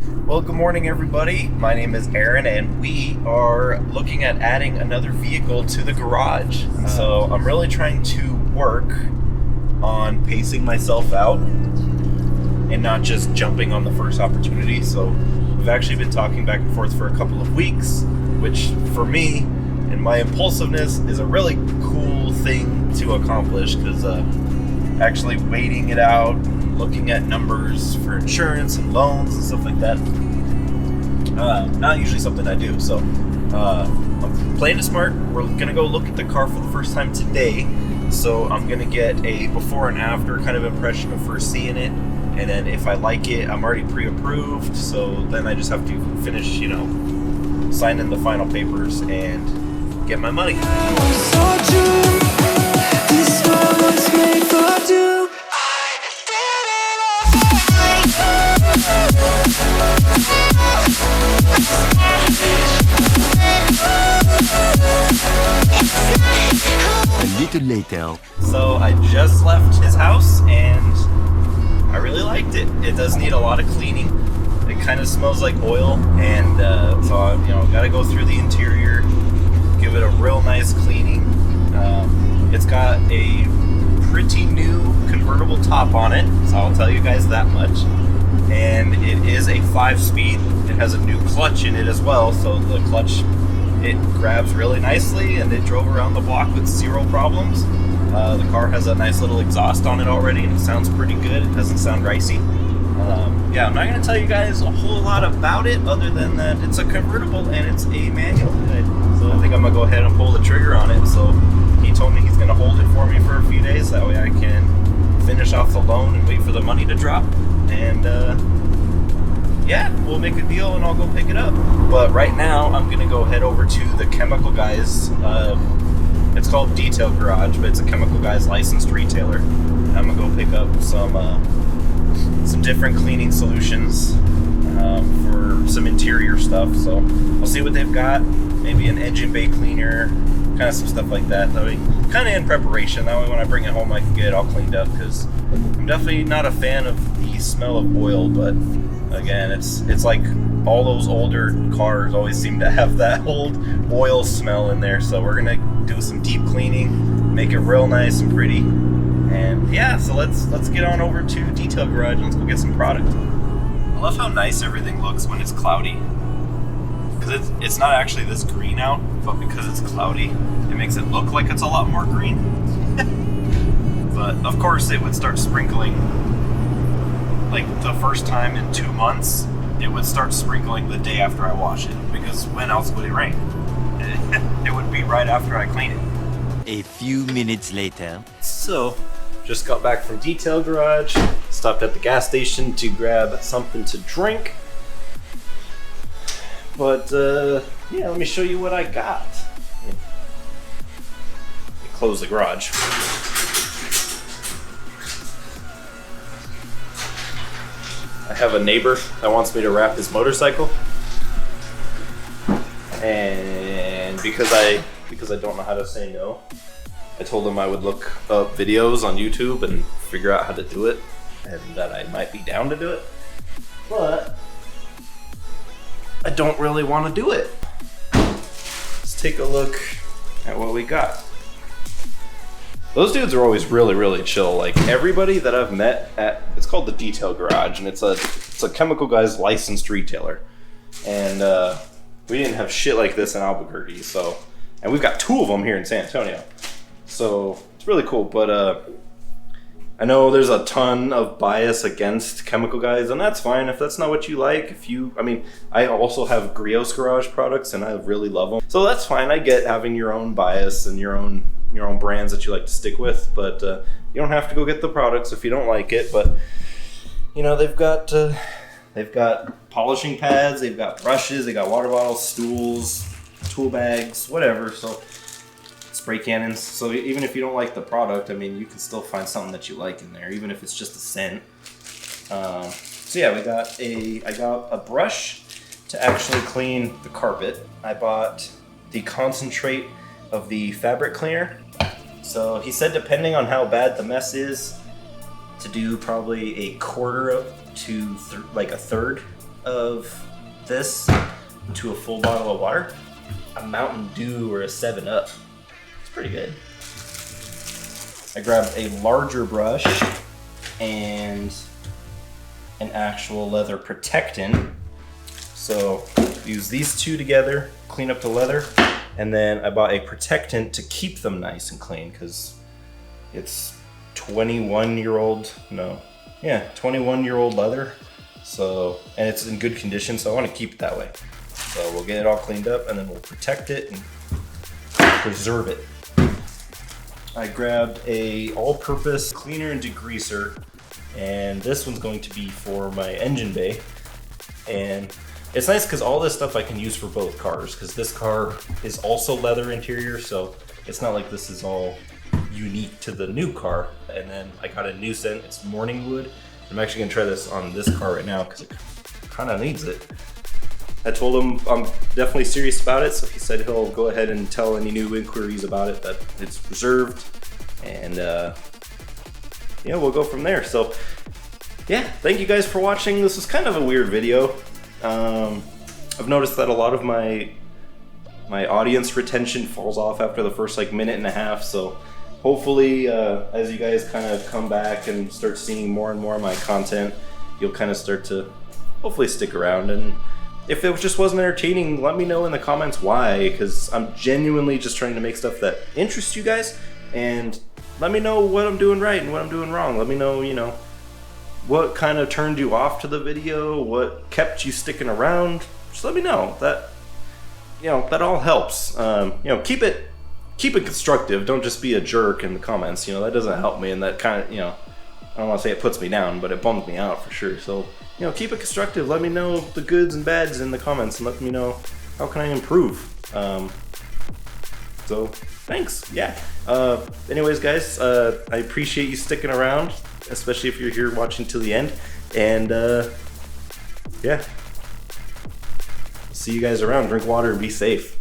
Well, good morning, everybody. My name is Aaron, and we are looking at adding another vehicle to the garage. So I'm really trying to work on pacing myself out and not just jumping on the first opportunity. So we've actually been talking back and forth for a couple of weeks, which for me and my impulsiveness is a really cool thing to accomplish because actually waiting it out, looking at numbers for insurance and loans and stuff like that, not usually something I do. So I'm playing it smart. We're gonna go look at the car for the first time today. So I'm gonna get a before and after kind of impression of first seeing it, and then if I like it, I'm already pre-approved. So then I just have to finish, sign in the final papers and get my money. So true. This world was made for two. A little later. So I just left his house and I really liked it. It does need a lot of cleaning. It kind of smells like oil, and so I, gotta go through the interior, give it a real nice cleaning. It's got a pretty new convertible top on it, so I'll tell you guys that much. And it is a 5-speed. It has a new clutch in it as well, so the clutch, it grabs really nicely, and it drove around the block with zero problems. The car has a nice little exhaust on it already, and it sounds pretty good. It doesn't sound ricey. I'm not going to tell you guys a whole lot about it other than that it's a convertible and it's a manual. So I think I'm going to go ahead and pull the trigger on it. So he told me he's going to hold it for me for a few days. That way I can finish off the loan and wait for the money to drop. And we'll make a deal and I'll go pick it up. But right now I'm going to go head over to the Chemical Guys. It's called Detail Garage, but it's a Chemical Guys licensed retailer. I'm going to go pick up some different cleaning solutions for some interior stuff. So I'll see what they've got. Maybe an engine bay cleaner, kind of some stuff like that. That way, kind of in preparation. That way when I bring it home I can get it all cleaned up, because I'm definitely not a fan of the smell of oil. But again, it's like all those older cars always seem to have that old oil smell in there. So we're gonna do some deep cleaning, make it real nice and pretty. And so let's get on over to Detail Garage and let's go get some product. I love how nice everything looks when it's cloudy, because it's not actually this green out, but because it's cloudy, it makes it look like it's a lot more green. But of course it would start sprinkling, like the first time in 2 months, it would start sprinkling the day after I wash it, because when else would it rain? It would be right after I clean it. A few minutes later. So, just got back from Detail Garage, stopped at the gas station to grab something to drink. But, let me show you what I got. Let me close the garage. I have a neighbor that wants me to wrap his motorcycle. And because I don't know how to say no, I told him I would look up videos on YouTube and figure out how to do it, and that I might be down to do it, but I don't really want to do it. Let's take a look at what we got. Those dudes are always really, really chill. Like everybody that I've met it's called the Detail Garage, and it's a Chemical Guys licensed retailer. And we didn't have shit like this in Albuquerque, and we've got 2 of them here in San Antonio. So it's really cool, but I know there's a ton of bias against Chemical Guys, and that's fine if that's not what you like. I also have Griot's Garage products, and I really love them. So that's fine. I get having your own bias and your own brands that you like to stick with, but you don't have to go get the products if you don't like it. But they've got polishing pads, they've got brushes, they got water bottles, stools, tool bags, whatever. So spray cannons. So even if you don't like the product, you can still find something that you like in there, even if it's just a scent. I got a brush to actually clean the carpet. I bought the concentrate of the fabric cleaner. So he said depending on how bad the mess is, to do probably a quarter to a third of this to a full bottle of water, a Mountain Dew or a 7-Up. It's pretty good. I grabbed a larger brush and an actual leather protectant. So use these two together, clean up the leather, and then I bought a protectant to keep them nice and clean because it's 21-year-old leather. So, and it's in good condition, so I want to keep it that way. So we'll get it all cleaned up and then we'll protect it and preserve it. I grabbed a all-purpose cleaner and degreaser, and this one's going to be for my engine bay. And it's nice because all this stuff I can use for both cars, because this car is also leather interior, so it's not like this is all unique to the new car. And then I got a new scent, it's morning wood. I'm actually gonna try this on this car right now because it kind of needs it. I told him I'm definitely serious about it, so he said he'll go ahead and tell any new inquiries about it that it's reserved, and yeah, we'll go from there. So yeah, thank you guys for watching. This was kind of a weird video. I've noticed that a lot of my audience retention falls off after the first like minute and a half, so hopefully as you guys kind of come back and start seeing more and more of my content, you'll kind of start to hopefully stick around. And if it just wasn't entertaining, let me know in the comments why, because I'm genuinely just trying to make stuff that interests you guys, and let me know what I'm doing right and what I'm doing wrong. Let me know, you know, what kind of turned you off to the video, what kept you sticking around. Just let me know. That, you know, that all helps. You know, keep it constructive. Don't just be a jerk in the comments. You know, that doesn't help me, and that kind of, you know, I don't want to say it puts me down, but it bums me out for sure. So, you know, keep it constructive. Let me know the goods and bads in the comments, and let me know how can I improve. So thanks. Yeah. Anyways, guys, I appreciate you sticking around, especially if you're here watching till the end. And yeah, see you guys around. Drink water and be safe.